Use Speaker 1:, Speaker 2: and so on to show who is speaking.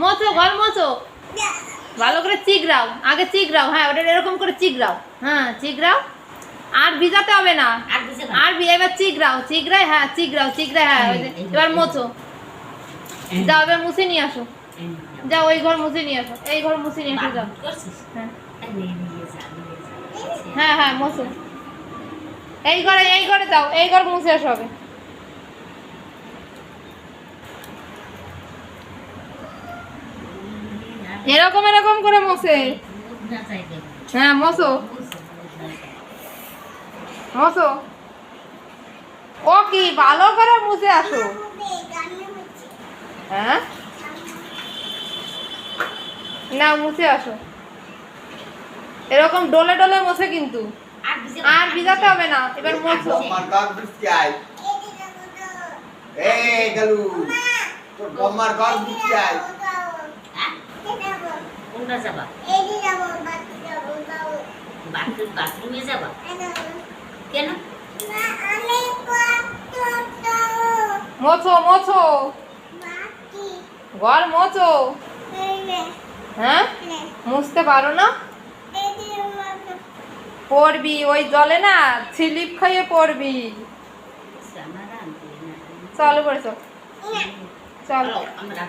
Speaker 1: মোছো ঘর মোছো, ভালো করে চিগড়াও, আগে চিগড়াও, হ্যাঁ ওটা এরকম করে চিগড়াও, হ্যাঁ চিগড়াও, আর ভিজাতে হবে না, আর এবার চিগড়াও, চিগড়াই, হ্যাঁ চিগড়াও, চিগড়াই, হ্যাঁ এবার মোছো। যাও এবার মুছে নিয়ে আসো, যাও ওই ঘর মুছে নিয়ে আসো, এই ঘর মুছে নিয়ে আসো, যাও। হ্যাঁ হ্যাঁ হ্যাঁ মোছো, এই ঘরে যাও, এই ঘর মুছে আসো হবে। এরকম এরকম করে মোছে, হ্যাঁ মোছো মোছো, ও কি ভালো করে মুছে আসো। হ্যাঁ না মুছে আসো, এরকম ডলে ডলে মোছে কিন্তু, আর ভিজাতে হবে না, এবার মোছো।
Speaker 2: এই গেলু তোর বম্মার ঘর বুঝতে আই।
Speaker 3: কোনটা যাবা? বাথরুমে যাবা? কেন?
Speaker 1: মোছো মোছো, ঘর মোছো। হ্যাঁ মুছতে পারো না? পড়বি ওই জলে না, স্লিপ খাইয়ে পড়বি। চলো পড়ে চল, চলো।
Speaker 3: আমরা